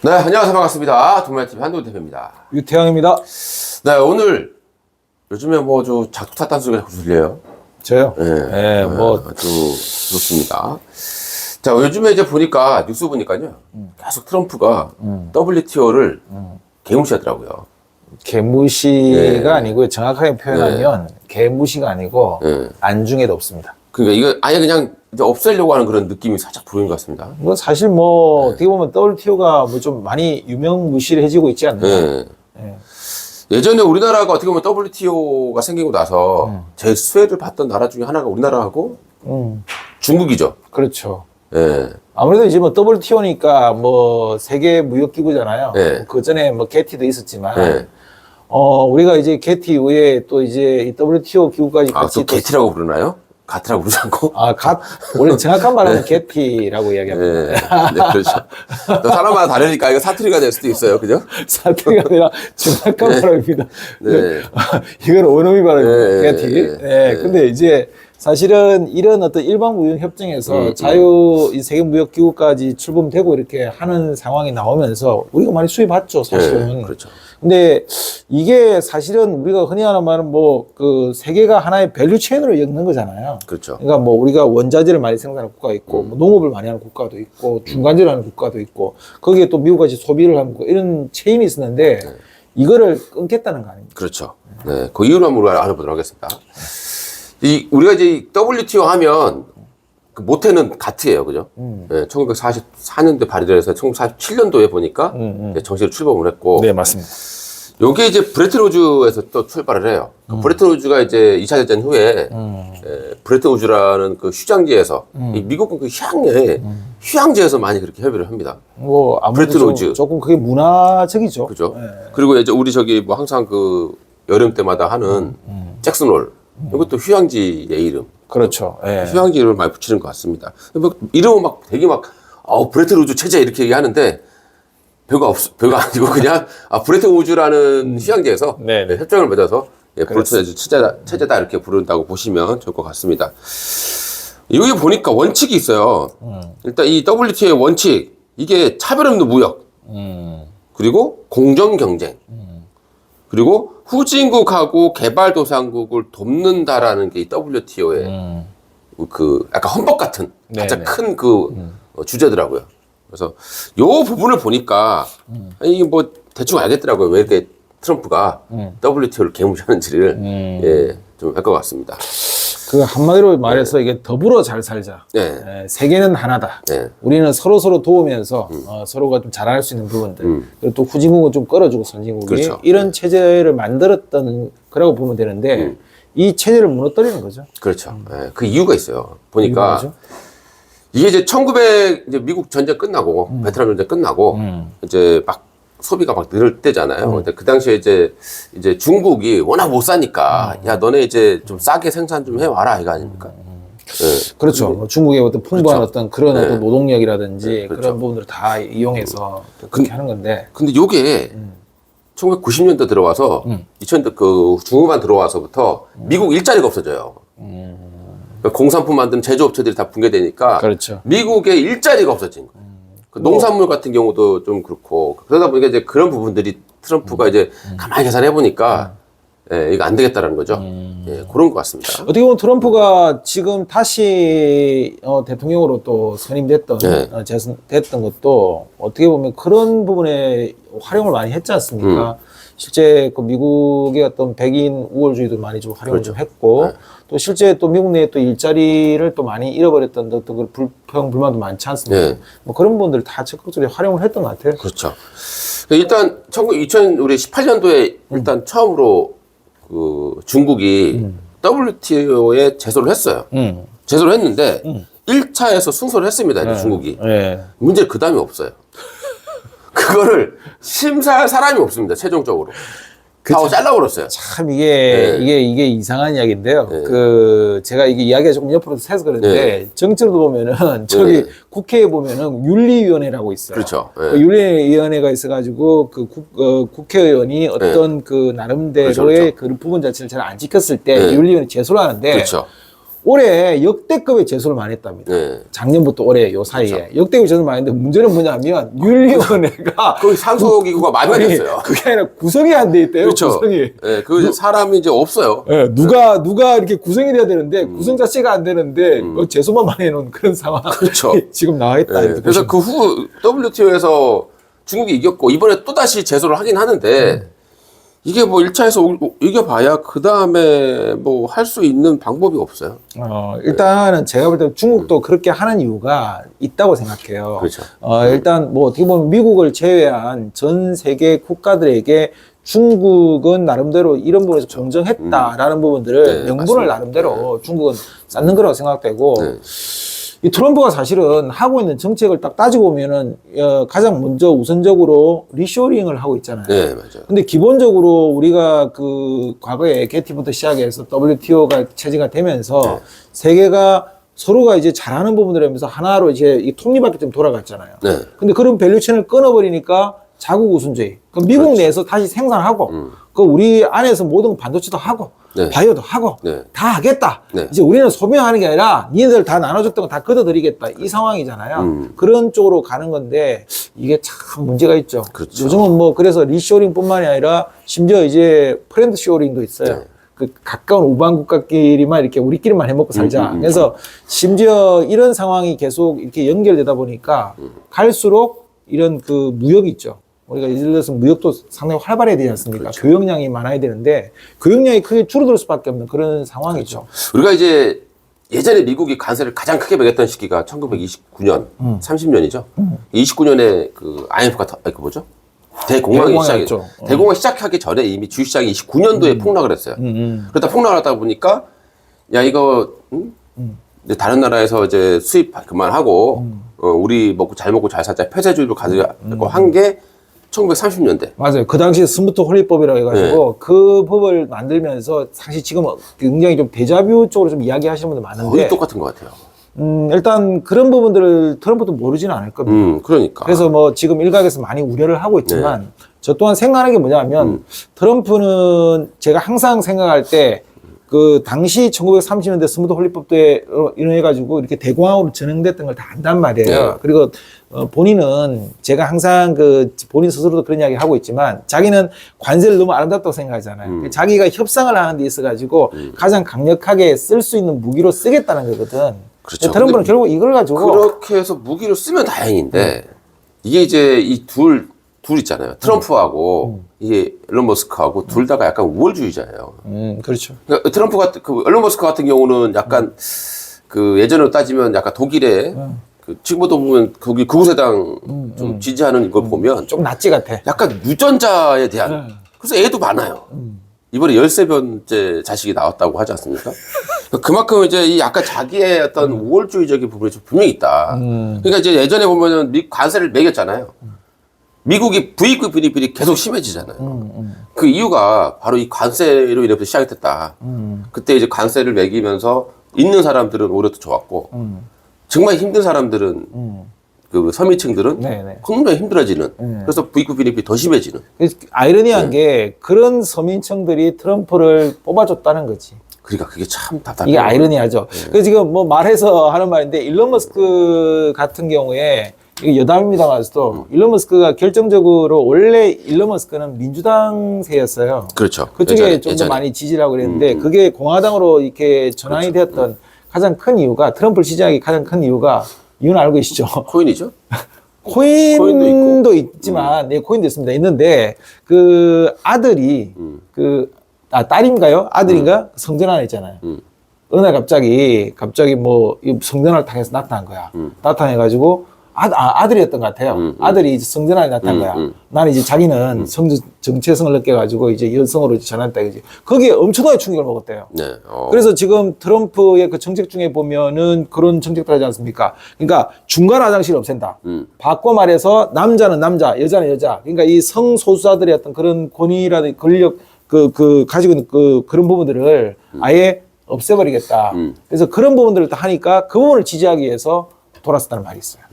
네, 안녕하세요. 반갑습니다. 동명TV 한동훈 대표입니다. 유태양입니다. 네, 오늘 요즘에 뭐 저 작두 탔다는 소리가 자꾸 들려요. 저요? 네, 뭐 아주 좋습니다. 자, 요즘에 이제 보니까 뉴스 보니까요, 계속 트럼프가 WTO를 개무시하더라고요. 개무시가 네. 아니고 정확하게 표현하면 개무시가 아니고 네. 안중에도 없습니다. 그러니까 이거 아예 그냥 이제 없애려고 하는 그런 느낌이 살짝 보이는 것 같습니다. 뭐 사실 뭐 어떻게 보면 WTO가 뭐 좀 많이 유명무실해지고 있지 않나요? 네. 네. 예전에 우리나라가 어떻게 보면 WTO가 생기고 나서 제일 수혜를 받던 나라 중에 하나가 우리나라하고 중국이죠. 그렇죠. 예. 아무래도 이제 뭐 WTO니까 뭐 세계 무역기구잖아요. 네. 그 전에 뭐 게티도 있었지만 네. 우리가 이제 게티 이후에 또 이제 이 WTO 기구까지 아, 같이 또 게티라고 부르나요? 가트라고 부르지 않고? 원래 정확한 말하면 게티라고 이야기합니다. 네, 네, 그렇죠. 또 사람마다 다르니까 이거 사투리가 될 수도 있어요. 그죠? 사투리가 아니라 정확한 발음입니다. 네. 이건 원어민 발음입니다. 네, 게티. 네. 근데 이제 사실은 이런 어떤 일반무역협정에서 이 세계무역기구까지 출범되고 이렇게 하는 상황이 나오면서 우리가 많이 수혜받죠, 사실은. 네, 그렇죠. 근데 이게 사실은 우리가 흔히 하는 말은 뭐 그 세계가 하나의 밸류 체인으로 엮는 거잖아요. 그렇죠. 그러니까 뭐 우리가 원자재를 많이 생산하는 국가가 있고 뭐 농업을 많이 하는 국가도 있고 중간재를 하는 국가도 있고 거기에 또 미국같이 소비를 하는 국가 이런 체인이 있었는데 이거를 끊겠다는 거 아닙니까? 그렇죠. 네. 그 이유를 한번 우리가 알아보도록 하겠습니다. 우리가 이제 WTO 하면 그 모태는 가트예요. 그죠? 네, 1944년도에 발의돼서 1947년도에 보니까 이제 정식으로 출범을 했고. 네, 맞습니다. 요게 이제 브레튼우즈에서 또 출발을 해요. 브레튼우즈가 이제 2차 대전 후에 브레튼우즈라는 그 휴양지에서 이 미국은 그 휴양지에서 많이 그렇게 협의를 합니다. 뭐 아무래도 브레튼우즈. 조금 그게 문화적이죠. 그죠? 네. 그리고 이제 우리 저기 뭐 항상 그 여름 때마다 하는 잭슨홀. 이것도 휴양지의 이름. 그렇죠. 예. 휴양지 이름을 많이 붙이는 것 같습니다. 뭐 이름은 막 되게 막 브레튼우즈 체제 이렇게 얘기하는데 별거 아니고 그냥 브레튼우즈라는 휴양지에서 네네. 협정을 맺어서 브레튼우즈 체제다 이렇게 부른다고 보시면 좋을 것 같습니다. 여기 보니까 원칙이 있어요. 일단 이 WTO의 원칙 이게 차별 없는 무역 그리고 공정 경쟁 그리고 후진국하고 개발도상국을 돕는다라는 게 이 WTO의 그 약간 헌법 같은 가장 큰 그 주제더라고요. 그래서 요 부분을 보니까 이게 뭐 대충 알겠더라고요. 왜 이렇게 트럼프가 WTO를 개무시하는지를 예, 좀 알 것 같습니다. 그 한마디로 말해서 이게 더불어 잘 살자. 네. 세계는 하나다. 네. 우리는 서로 도우면서 서로가 좀 잘할 수 있는 부분들. 그리고 또 후진국은 좀 끌어주고 선진국이 그렇죠. 이런 체제를 만들었던 거라고 보면 되는데 이 체제를 무너뜨리는 거죠. 그렇죠. 예, 그 이유가 있어요. 보니까 이유가 이게 이제 이제 미국 전쟁 끝나고 베트남 전쟁 끝나고 이제 막 소비가 막 늘 때잖아요. 근데 그 당시에 이제 중국이 워낙 못 사니까 야 너네 이제 좀 싸게 생산 좀 해와라 이거 아닙니까? 예. 그렇죠. 뭐 중국의 어떤 풍부한 그렇죠. 어떤 그런 어떤 노동력이라든지 그렇죠. 그런 부분들을 다 이용해서 그렇게 하는 건데. 근데 요게 1990년대 들어와서 2000년대 그 중후반 들어와서부터 미국 일자리가 없어져요. 그러니까 공산품 만드는 제조업체들이 다 붕괴되니까 그렇죠. 미국의 일자리가 없어진 거예요. 그 농산물 같은 경우도 좀 그렇고 그러다 보니까 이제 그런 부분들이 트럼프가 이제 가만히 계산해 보니까 예, 이거 안 되겠다라는 거죠. 예, 그런 것 같습니다. 어떻게 보면 트럼프가 지금 다시 대통령으로 또 선임됐던 재선됐던 것도 어떻게 보면 그런 부분에 활용을 많이 했지 않습니까? 실제 그 미국의 어떤 백인 우월주의도 많이 좀 활용을 그렇죠. 좀 했고 또 실제 또 미국 내에 또 일자리를 또 많이 잃어버렸던 어떤 그 불평 불만도 많지 않습니까? 네. 뭐 그런 부분들을 다 적극적으로 활용을 했던 것 같아요. 그렇죠. 일단 2018년도에 일단 처음으로 그 중국이 WTO에 제소를 했어요. 제소를 했는데 1차에서 승소를 했습니다. 이제 중국이. 문제 그 다음에 없어요. 그거를 심사할 사람이 없습니다. 최종적으로. 다 잘라버렸어요. 참 이게 이상한 이야기인데요. 그 제가 이게 이야기가 조금 옆으로 새서 그런데 정치로 보면은 저기 국회에 보면은 윤리위원회라고 있어요. 그렇죠. 그 윤리위원회가 있어가지고 그 국회의원이 어떤 그 나름대로의 그렇죠. 그 부분 자체를 잘 안 지켰을 때 윤리위원회 제소를 하는데 그렇죠. 올해 역대급의 재수를 많이 했답니다. 네. 작년부터 올해 요 사이에 그렇죠. 역대급 재수를 많이 했는데 문제는 뭐냐면 윤리위원회가 거기 산소기구가 많이 걸렸어요. 그게 아니라 구성이 안 돼 있대요. 그렇죠. 구성이. 네, 그 사람이 이제 없어요. 네, 누가 이렇게 구성이 돼야 되는데 구성 자체가 안 되는데 재수만 많이 해놓은 그런 상황. 그렇죠. 지금 나와 있다. 네, 그래서 그 후 WTO에서 중국이 이겼고 이번에 또 다시 제소를 하긴 하는데 이게 뭐 1차에서 이겨봐야 그 다음에 뭐 할 수 있는 방법이 없어요. 일단은 제가 볼 때 중국도 그렇게 하는 이유가 있다고 생각해요. 그렇죠. 일단 뭐 어떻게 보면 미국을 제외한 전 세계 국가들에게 중국은 나름대로 이런 부분에서 공정했다라는 부분들을 네, 명분을 맞습니다. 나름대로 중국은 쌓는 거라고 생각되고 네. 이 트럼프가 사실은 하고 있는 정책을 딱 따지고 보면은 가장 먼저 우선적으로 리쇼링을 하고 있잖아요. 네, 맞아요. 근데 기본적으로 우리가 그 과거에 게티부터 시작해서 WTO가 체제가 되면서 네. 세계가 서로가 이제 잘하는 부분들을 하면서 하나로 이제 이 톱니바퀴 좀 돌아갔잖아요. 네. 근데 그런 밸류체인을 끊어버리니까 자국 우선주의. 그럼 미국 내에서 다시 생산하고, 그 우리 안에서 모든 반도체도 하고, 네. 바이오도 하고, 네. 다 하겠다. 네. 이제 우리는 소비하는 게 아니라 니네들 다 나눠줬던 거 다 걷어들이겠다. 이 상황이잖아요. 그런 쪽으로 가는 건데 이게 참 문제가 있죠. 그렇죠. 요즘은 뭐 그래서 리쇼링뿐만이 아니라 심지어 이제 프렌드 쇼링도 있어요. 네. 그 가까운 우방 국가끼리만 이렇게 우리끼리만 해먹고 살자. 그래서 심지어 이런 상황이 계속 이렇게 연결되다 보니까 갈수록 이런 그 무역이 있죠. 우리가 예를 들어서 무역도 상당히 활발해야 되지 않습니까? 그렇죠. 교역량이 많아야 되는데 교역량이 크게 줄어들 수밖에 없는 그런 상황이죠. 우리가 이제 예전에 미국이 관세를 가장 크게 매겼던 시기가 1929년, 30년이죠. 29년에 그 IMF가 그 뭐죠? 대공황이 대공황이었죠. 시작했죠. 대공황 시작하기 전에 이미 주식시장이 29년도에 폭락을 했어요. 그러다 폭락을 하다 보니까 야 이거 이제 다른 나라에서 이제 수입 그만하고 우리 잘 먹고 잘 살자 폐쇄주의로 가자고 한 게 1930년대. 맞아요. 그 당시에 스무트 홀리법이라고 해가지고 그 법을 만들면서 사실 지금 굉장히 좀 데자뷰 쪽으로 좀 이야기하시는 분들 거의 많은데 똑같은 것 같아요. 일단 그런 부분들을 트럼프도 모르지는 않을 겁니다. 그러니까. 그래서 뭐 지금 일각에서 많이 우려를 하고 있지만 저 또한 생각하는 게 뭐냐면 트럼프는 제가 항상 생각할 때 그 당시 1930년대 스무드 홀리법에 인해가지고 이렇게 대공황으로 전행됐던 걸 다 안단 말이에요. 네. 그리고 본인은 제가 항상 그 본인 스스로도 그런 이야기 하고 있지만 자기는 관세를 너무 아름답다고 생각하잖아요. 자기가 협상을 하는 데 있어가지고 가장 강력하게 쓸 수 있는 무기로 쓰겠다는 거거든. 그렇죠. 트럼프는 결국 이걸 가지고 그렇게 해서 무기로 쓰면 다행인데 이게 이제 이 둘 있잖아요. 트럼프하고 이게 일론 머스크하고 둘 다가 약간 우월주의자예요. 그렇죠. 그러니까 트럼프 같은 그 일론 머스크 같은 경우는 약간 그 예전으로 따지면 약간 독일의 그 지금도 보면 거기 극우세당 좀 지지하는 걸 보면 좀 낫지 같아. 약간 유전자에 대한 그래서 애도 많아요. 이번에 13번째 자식이 나왔다고 하지 않습니까? 그만큼 이제 이 약간 자기의 어떤 우월주의적인 부분이 좀 분명히 있다. 그러니까 이제 예전에 보면은 관세를 매겼잖아요. 미국이 부익부 분위기들이 계속 심해지잖아요. 그 이유가 바로 이 관세로 인해서 시작이 됐다. 그때 이제 관세를 매기면서 있는 사람들은 오히려 더 좋았고, 정말 힘든 사람들은, 그 서민층들은 네네. 굉장히 힘들어지는. 그래서 부익부 분위기 더 심해지는. 아이러니한 게 그런 서민층들이 트럼프를 뽑아줬다는 거지. 그러니까 그게 참 답답해요. 이게 아이러니하죠. 그래서 지금 뭐 말해서 하는 말인데 일론 머스크 같은 경우에 이게 여담입니다만도 일론 머스크가 결정적으로 원래 일론 머스크는 민주당세였어요. 그렇죠. 그쪽에 좀 더 많이 지지를 하고 그랬는데 그게 공화당으로 이렇게 전환이 되었던 가장 큰 이유가 트럼프를 지지하기 가장 큰 이유는 알고 계시죠? 코인이죠? 코인도 있지만, 네, 코인도 있습니다. 있는데, 그 아들이, 딸인가요? 아들인가? 성전환 했잖아요. 어느 날 갑자기 뭐, 성전환을 당해서 나타난 거야. 나타나가지고, 아들이었던 것 같아요. 아들이 이제 성전환에 나타난 거야. 나는 이제 자기는 정체성을 느껴가지고 이제 여성으로 이제 전환했다. 이제 거기에 엄청나게 충격을 먹었대요. 네. 그래서 지금 트럼프의 그 정책 중에 보면은 그런 정책들 하지 않습니까? 그러니까 중간 화장실을 없앤다. 바꿔 말해서 남자는 남자, 여자는 여자. 그러니까 이 성소수자들의 어떤 그런 권위라든지 권력, 가지고 있는 그런 부분들을 아예 없애버리겠다. 그래서 그런 부분들을 다 하니까 그 부분을 지지하기 위해서 돌았었다는 말이 있어요.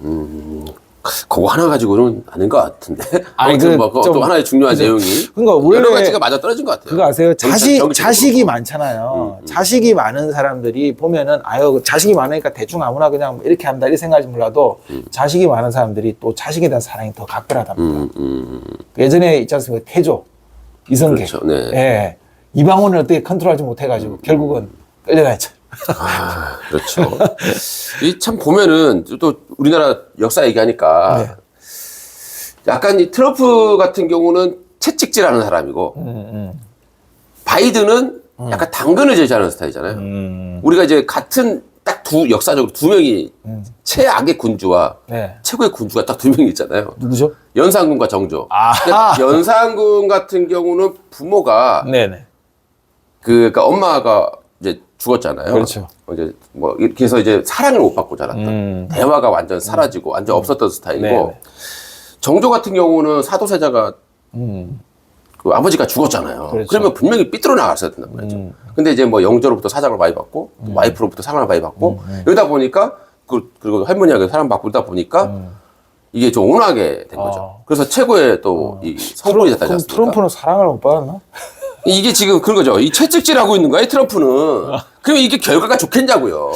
그거 하나 가지고는 아닌 것 같은데. 아니, 아무튼 뭐 그거 또 하나의 중요한 그죠. 내용이 그러니까 원래 여러 가지가 맞아 떨어진 것 같아요. 그거 아세요? 정치적으로. 자식이 많잖아요. 자식이 많은 사람들이 보면은 아유 자식이 많으니까 대충 아무나 그냥 이렇게 한다 이렇게 생각하지 몰라도 자식이 많은 사람들이 또 자식에 대한 사랑이 더 각별하답니다. 예전에 있지 않습니까? 태조, 이성계. 그렇죠. 네. 예. 이방원을 어떻게 컨트롤하지 못해가지고 결국은 끌려다녔죠. 아, 그렇죠. 이 참 보면은 또 우리나라 역사 얘기하니까 네. 약간 이 트럼프 같은 경우는 채찍질하는 사람이고 바이든은 약간 당근을 제시하는 스타일이잖아요. 우리가 이제 같은 딱 역사적으로 두 명이 최악의 군주와 네. 최고의 군주가 딱 두 명이 있잖아요. 누구죠? 연산군과 정조. 아하. 근데 연산군 같은 경우는 부모가 네네. 그러니까 엄마가 이제 죽었잖아요. 그렇죠. 이제 뭐 이렇게 해서 이제 사랑을 못 받고 자랐던 대화가 완전 사라지고 완전 없었던 스타일이고 네네. 정조 같은 경우는 사도세자가 그 아버지가 죽었잖아요. 그렇죠. 그러면 분명히 삐뚤어 나갔어야 된단 말이죠. 근데 이제 뭐 영조로부터 사장을 많이 받고 또 와이프로부터 사랑을 많이 받고 이러다 보니까 그리고 할머니하고 사랑 받고 이러다 보니까 이게 좀 온화하게 된 거죠. 그래서 최고의 또 이 성공이 됐다지 그럼 않습니까? 트럼프는 사랑을 못 받았나? 이게 지금 그런 거죠. 이 채찍질하고 있는 거야, 이 트럼프는. 그럼 이게 결과가 좋겠냐고요.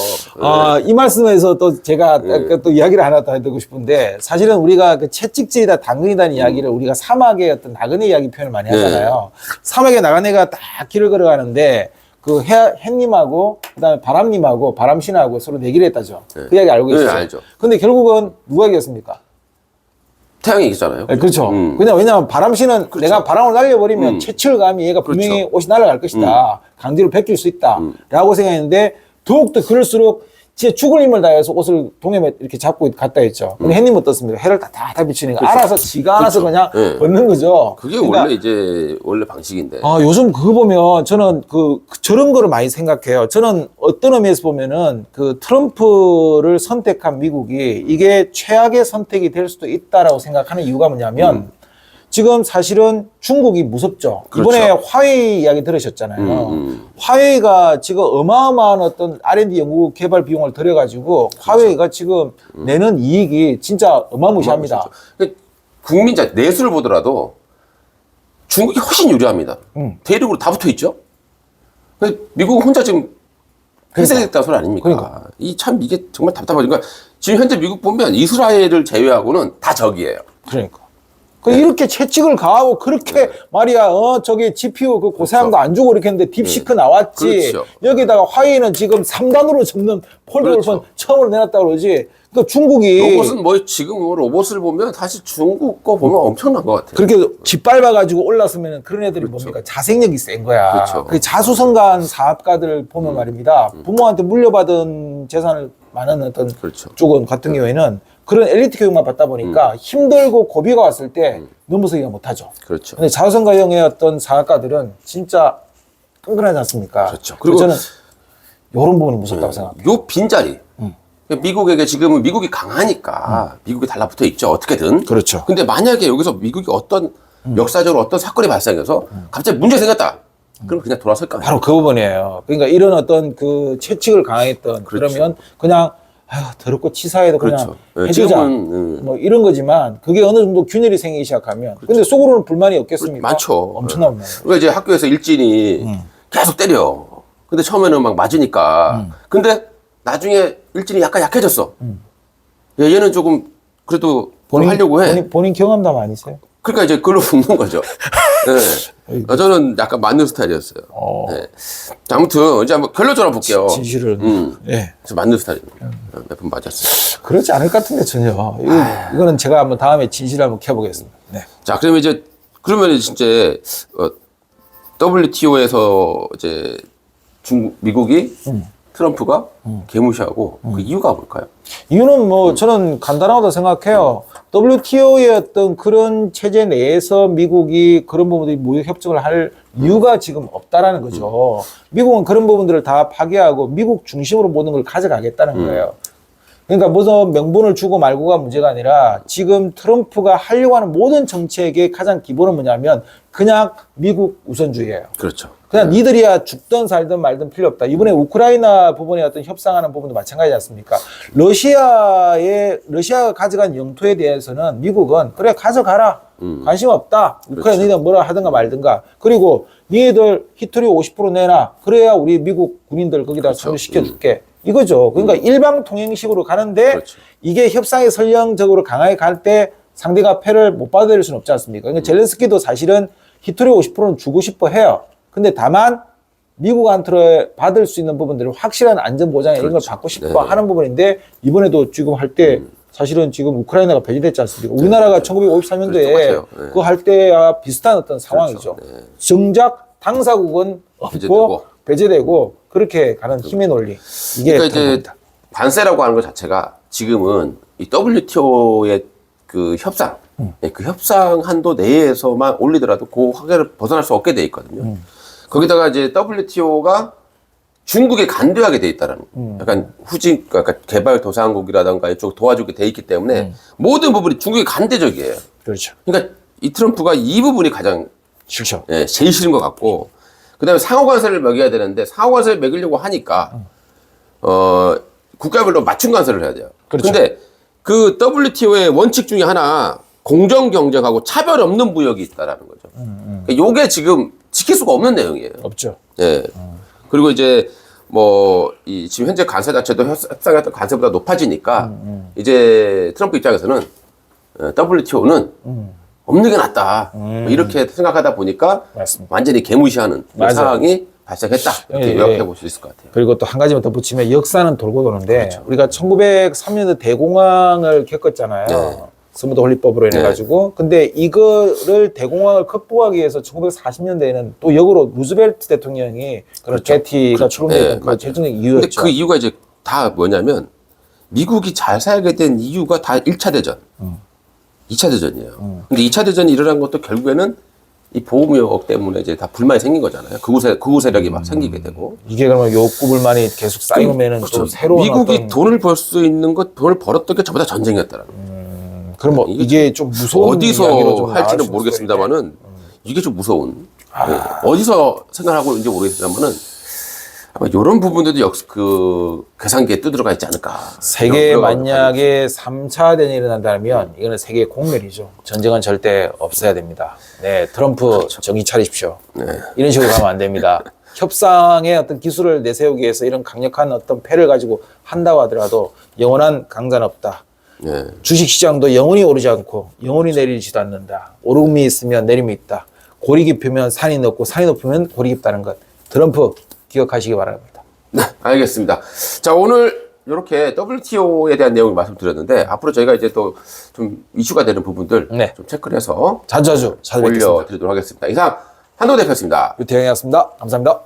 이 말씀에서 또 제가 또 이야기를 하나 더 해드리고 싶은데 사실은 우리가 그 채찍질이다 당근이다는 이야기를 우리가 사막의 어떤 나그네 이야기 표현을 많이 하잖아요. 사막의 나그네가 딱 길을 걸어가는데 그 햇님하고 그다음에 바람님하고 바람신하고 서로 내기를 했다죠. 그 이야기 알고 계시죠? 네, 알죠. 근데 결국은 누가 이겼습니까? 태양이 있잖아요. 네, 그렇죠. 그냥 왜냐하면 바람신은 내가 바람을 날려버리면 채철감이 얘가 분명히 옷이 날아갈 것이다. 강제로 베낄 수 있다. 라고 생각했는데 더욱더 그럴수록 진짜 죽을 힘을 다해서 옷을 동해에 이렇게 잡고 갔다 했죠. 근데 햇님은 어떻습니까? 해를 다 비치니까 알아서 지가 알아서 그냥 네. 벗는 거죠. 그게 그러니까 원래 이제 원래 방식인데. 요즘 그거 보면 저는 저런 거를 많이 생각해요. 저는 어떤 의미에서 보면은 그 트럼프를 선택한 미국이 이게 최악의 선택이 될 수도 있다라고 생각하는 이유가 뭐냐면 지금 사실은 중국이 무섭죠. 그렇죠. 이번에 화웨이 이야기 들으셨잖아요. 화웨이가 지금 어마어마한 어떤 R&D 연구 개발 비용을 들여가지고 화웨이가 지금 내는 이익이 진짜 어마무시합니다. 그러니까 국민자 내수를 보더라도 중국이 훨씬 유리합니다. 대륙으로 다 붙어 있죠. 미국은 혼자 지금 회생했다는 소리 아닙니까? 그러니까. 이게 정말 답답하죠. 그러니까 지금 현재 미국 보면 이스라엘을 제외하고는 다 적이에요. 그러니까. 이렇게 채찍을 가하고 그렇게 말이야, 저기 GPU 그 고사양도 안 주고 이렇게 했는데 딥시크 나왔지. 그렇죠. 여기다가 화웨이는 지금 3단으로 접는 폴드 그렇죠. 골폰 처음으로 내놨다 그러지. 그러니까 중국이 로봇은 뭐 지금 뭐 로봇을 보면 사실 중국 거 보면 엄청난 것 같아요. 그렇게 짓밟아가지고 올랐으면 그런 애들이 뭡니까? 자생력이 센 거야. 그렇죠. 그 자수성가한 사업가들 보면 말입니다. 부모한테 물려받은 재산을 많은 어떤 그렇죠. 쪽은 같은 경우에는 그런 엘리트 교육만 받다 보니까 힘들고 고비가 왔을 때 넘어서기가 못하죠. 그렇죠. 근데 자수성가형의 어떤 사학가들은 진짜 끈끈하지 않습니까? 그렇죠. 그리고 그리고 저는 이런 부분이 무섭다고 생각합니다. 요 빈자리. 미국에게 지금은 미국이 강하니까 미국이 달라붙어 있죠. 어떻게든. 그렇죠. 근데 만약에 여기서 미국이 어떤 역사적으로 어떤 사건이 발생해서 갑자기 문제 생겼다. 그럼 그냥 돌아설까? 바로 그 부분이에요. 그러니까 이런 어떤 그 채찍을 강했던 그렇죠. 그러면 그냥 아휴 더럽고 치사해도 그냥 그렇죠. 네, 해주자. 지금은, 뭐 이런 거지만 그게 어느 정도 균열이 생기기 시작하면 근데 속으로는 불만이 없겠습니까? 많죠. 엄청나게 많아요. 그러니까 이제 학교에서 일진이 계속 때려. 근데 처음에는 막 맞으니까. 근데 나중에 일진이 약간 약해졌어. 얘는 조금 그래도 하려고 해. 본인 경험담 아니세요? 그러니까 이제 그걸로 붙는 거죠. 네. 저는 약간 맞는 스타일이었어요. 네. 자, 아무튼 이제 한번 결론적으로 볼게요. 진실을. 예. 저 맞는 스타일입니다. 몇 번 맞았어요. 그렇지 않을 것 같은데 전혀. 이거는 제가 한번 다음에 진실을 한번 켜보겠습니다. 네. 자, 그러면 그러면 진짜 WTO에서 이제 미국이 트럼프가 개무시하고 그 이유가 뭘까요? 이유는 뭐 저는 간단하다고 생각해요. WTO의 어떤 그런 체제 내에서 미국이 그런 부분들이 무역 협정을 할 이유가 지금 없다라는 거죠. 미국은 그런 부분들을 다 파괴하고 미국 중심으로 모든 걸 가져가겠다는 거예요. 그러니까 무슨 명분을 주고 말고가 문제가 아니라 지금 트럼프가 하려고 하는 모든 정책의 가장 기본은 뭐냐면 그냥 미국 우선주의예요. 그렇죠. 그냥 니들이야 죽든 살든 말든 필요 없다. 이번에 우크라이나 부분에 어떤 협상하는 부분도 마찬가지지 않습니까? 러시아가 가져간 영토에 대해서는 미국은 그래 가져가라. 관심 없다. 우크라이나 니들 뭐라 하든가 말든가. 그리고 니들 히토리 50% 내놔. 그래야 우리 미국 군인들 거기다 참여시켜줄게. 이거죠. 그러니까 일방 통행식으로 가는데 그렇죠. 이게 협상에 설령적으로 강하게 갈 때 상대가 패를 못 받아들일 수는 없지 않습니까? 그러니까 젤렌스키도 사실은 히토리 50%는 주고 싶어 해요. 근데 다만 미국한테 받을 수 있는 부분들을 확실한 안전 보장에 이런 걸 받고 싶어 하는 부분인데 이번에도 지금 할 때 사실은 지금 우크라이나가 배제됐지 않습니까? 우리나라가 1953년도에 그거 할 때와 비슷한 어떤 상황이죠. 정작 당사국은 없고 배제되고 그렇게 가는 힘의 논리. 이게 그러니까 이제 관세라고 하는 것 자체가 지금은 이 WTO의 그 협상, 그 협상 한도 내에서만 올리더라도 그 확연을 벗어날 수 없게 돼 있거든요. 거기다가 이제 WTO가 중국에 간두하게 돼 있다라는 약간 그러니까 개발도상국이라든가 이쪽 도와주게 돼 있기 때문에 모든 부분이 중국에 간대적이에요. 그렇죠. 그러니까 이 트럼프가 이 부분이 가장 싫죠. 제일 싫은 것 같고, 그다음에 상호관세를 매겨야 되는데 상호관세를 매기려고 하니까 국가별로 맞춤 관세를 해야 돼요. 그렇죠. 근데 그 WTO의 원칙 중에 하나 공정 경쟁하고 차별 없는 무역이 있다라는 거죠. 그러니까 요게 지금 지킬 수가 없는 내용이에요. 없죠. 예. 그리고 이제 이 지금 현재 관세 자체도 협상했던 관세보다 높아지니까 이제 트럼프 입장에서는 WTO는 없는 게 낫다. 뭐 이렇게 생각하다 보니까 맞습니다. 완전히 개무시하는 상황이 발생했다. 이렇게 요약해 볼 수 있을 것 같아요. 그리고 또 한 가지만 더 붙이면 역사는 돌고 도는데 우리가 1903년도 대공황을 겪었잖아요. 스무드 홀리법으로 인해 가지고. 근데 이거를 대공황을 극복하기 위해서 1940년대에는 또 역으로 루즈벨트 대통령이 그런 게티가 출범했던 그 결정적 이유였죠. 근데 그 이유가 이제 다 뭐냐면 미국이 잘 살게 된 이유가 다 1차 대전. 2차 대전이에요. 근데 2차 대전이 일어난 것도 결국에는 이 보호무역 때문에 이제 다 불만이 생긴 거잖아요. 극우 세력이 막 생기게 되고. 이게 그러면 욕구 불만이 계속 쌓이면은 또 새로운 미국이 돈을 벌 수 있는 것, 돈을 벌었던 게 전부 다 전쟁이었다라는 거예요. 그럼 뭐 이게 좀 무서운 어디서 좀 할지는 모르겠습니다만은 이게 좀 무서운. 어디서 생각하고 있는지 모르겠습니다만은 아마 이런 부분들도 그 계산기에 뜯어가 있지 않을까. 세계에 만약에 3차 대전이 일어난다면 이거는 세계 공멸이죠. 전쟁은 절대 없어야 됩니다. 네, 트럼프 정신 차리십시오. 이런 식으로 가면 안 됩니다. 협상의 어떤 기술을 내세우기 위해서 이런 강력한 어떤 패를 가지고 한다고 하더라도 영원한 강자는 없다. 주식시장도 영원히 오르지 않고 영원히 내리지도 않는다. 오름이 있으면 내림이 있다. 골이 깊으면 산이 높고 산이 높으면 골이 깊다는 것. 트럼프 기억하시기 바랍니다. 네, 알겠습니다. 자, 오늘 이렇게 WTO에 대한 내용을 말씀드렸는데 앞으로 저희가 이제 또 좀 이슈가 되는 부분들 좀 체크를 해서 자주 찾아뵙겠습니다. 올려드리도록 하겠습니다. 이상 한동훈 대표였습니다. 유태영이었습니다. 감사합니다.